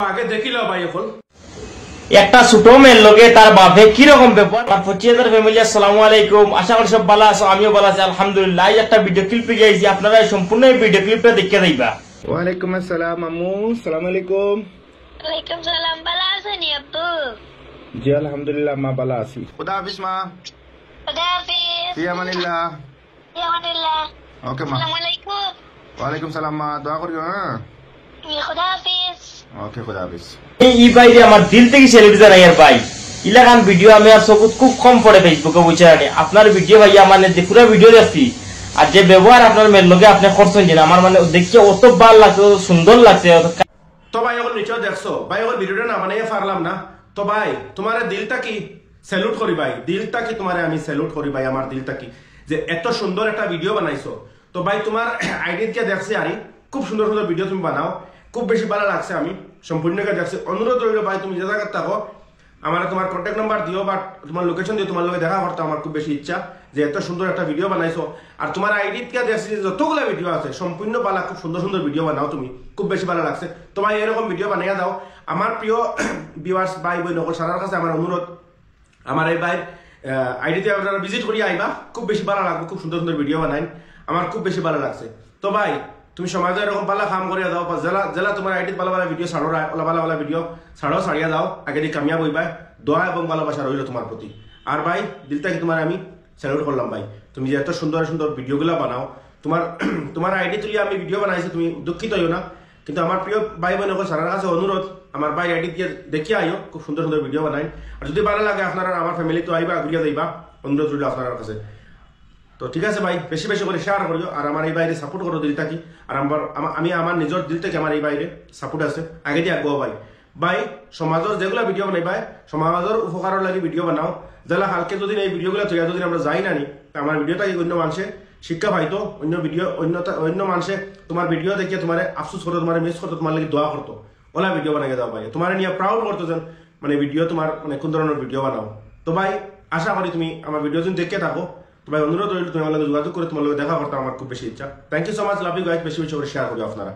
আগে দেখিল ভাই এখন একটা ছোট মেয়ের লগে তার বাপে কি রকম ব্যাপার। আর 25,000 ফ্যামিলি, আসসালামু আলাইকুম। আশা করি সব ভালো আছো, আমিও ভালো আছি আলহামদুলিল্লাহ। এই একটা ভিডিও ক্লিপ পেয়ে যাইছি, আপনারা সম্পূর্ণ এই ভিডিও ক্লিপটা দেখে যাইবা। ওয়ালাইকুম আসসালাম আম্মু, আসসালামু আলাইকুম। ওয়ালাইকুম সালাম, ভালো আছেন আব্বু? জি আলহামদুলিল্লাহ মা ভালো আছি। খুদা হাফিজ মা। খুদা হাফিজ। ফি আমানিল্লাহ। ফি আমানিল্লাহ। ওকে মা। আসসালামু আলাইকুম। ওয়ালাইকুম সালাম মা, দোয়া করিও হ্যাঁ। খুদা হাফিজ। ওকে খুদা হাফিজ। এই বাইরে আমার দিল থেকে সেলিব্রিটি জানাই আর ভাই ইলাকান ভিডিও আমি আর সবুত খুব কম পড়ে ফেসবুকে বুঝানি। আপনার ভিডিও ভাইয়া মানে পুরো ভিডিও দেখছি, আর যে ব্যবহার আপনার মেয়ের লগে আপনি করছেন যে আমার মানে দেখতে অত ভালো লাগছে, সুন্দর লাগছে। তো ভাই এখন নিশ্চয় দেখছো ভাই এখন ভিডিওটা না বানাইয়া পারলাম না। তো ভাই তোমার দিলটা কি স্যালুট করি ভাই, দিলটা কি তোমার আমি স্যালুট করি ভাই, আমার দিলটা কি যে এত সুন্দর একটা ভিডিও বানাইছো। তো ভাই তোমার আইডিয়া দেখছি আরি খুব সুন্দর সুন্দর ভিডিও তুমি বানাও, খুব বেশি ভালো লাগছে। আমি সম্পূর্ণ দেখছি, অনুরোধ রইল ভাই তুমি যে জায়গায় থাকো আমার তোমার কন্ট্যাক্ট নাম্বার দিও বা তোমার লোকেশন দিও, তোমার লোকে দেখা করতে আমার খুব বেশি ইচ্ছা যে এত সুন্দর একটা ভিডিও বানাইছো। আর তোমার আইডিয়া দেখছি যতগুলো ভিডিও আছে সম্পূর্ণ ভালো, খুব সুন্দর সুন্দর ভিডিও বানাও তুমি, খুব বেশি ভালো লাগছে। তোমার এরকম ভিডিও বানাইয়া দাও। আমার প্রিয় ভিউয়ার্স ভাই বোন সকল সারার কাছে আমার অনুরোধ, আমার এই ভাই আইডিতে আপনারা ভিজিট করি আইবা, খুব বেশি ভালো লাগবে, খুব সুন্দর সুন্দর ভিডিও বানাই, আমার খুব বেশি ভালো লাগছে। তো ভাই তুমি সমাজে এরকম ভালো কাম করিয়া দাও, জেলা জেলা তোমার আইডিত ভালো ভালো ভিডিও ছাড়ো, ভালো ভালো ভিডিও ছাড়ো, ছাড়িয়া দাও, আগে দিয়ে কামিয়াব হইবা। দোয়া এবং ভালোবাসা রইল তোমার প্রতি। আর ভাই দিলটা কি তোমার আমি স্যালুট করলাম ভাই, তুমি যে এত সুন্দর সুন্দর ভিডিওগুলো বানাও। তোমার তোমার আইডি তুলি আমি ভিডিও বানাইছি, তুমি দুঃখিত হইও না। কিন্তু আমার প্রিয় ভাই বোন সারার কাছে অনুরোধ, আমার ভাই আইডি দিয়ে দেখিয়ে আইও, খুব সুন্দর সুন্দর ভিডিও বানাই। আর যদি ভালো লাগে আপনারা আমার ফ্যামিলি তো আইবা, ঘুরিয়া যাইবা, অনুরোধ রইল আপনার কাছে। তো ঠিক আছে ভাই, বেশি বেশি করে শেয়ার করিও, আর আমার এই বাইরে সাপোর্ট করো দিলটা কি। আর আমি আমার নিজের দিল থেকে আমার এই বাইরে সাপোর্ট আছে, আগে দিয়ে আগুয়া ভাই। ভাই সমাজের যেগুলো ভিডিও বানাই ভাই সমাজের উপকারের লাগে ভিডিও বানাও, যেগুলা হালকে যদি এই ভিডিওগুলো তৈরি যদি আমরা যাই না নি আমার ভিডিওটা অন্য মানুষে শিক্ষা পাইতো, অন্য ভিডিও অন্য মানুষে তোমার ভিডিও দেখিয়ে তোমার আফসোস করতো, তোমার মিস করতো, তোমার লাগে দোয়া করতো, ওলা ভিডিও বানাই দাও ভাই, তোমার নিয়ে প্রাউড করতো যেন মানে ভিডিও তোমার মানে কোন ধরনের ভিডিও বানাও। তো ভাই আশা করি তুমি আমার ভিডিও যদি দেখে থাকো, তো ভাই অনুরোধ রইল তুমি আমার যোগাযোগ করে তোমার লোক দেখা করতে আমার খুব বেশি ইচ্ছা। Thank you so much, love you guys, বেশি বেশি করে শেয়ার করি আপনারা।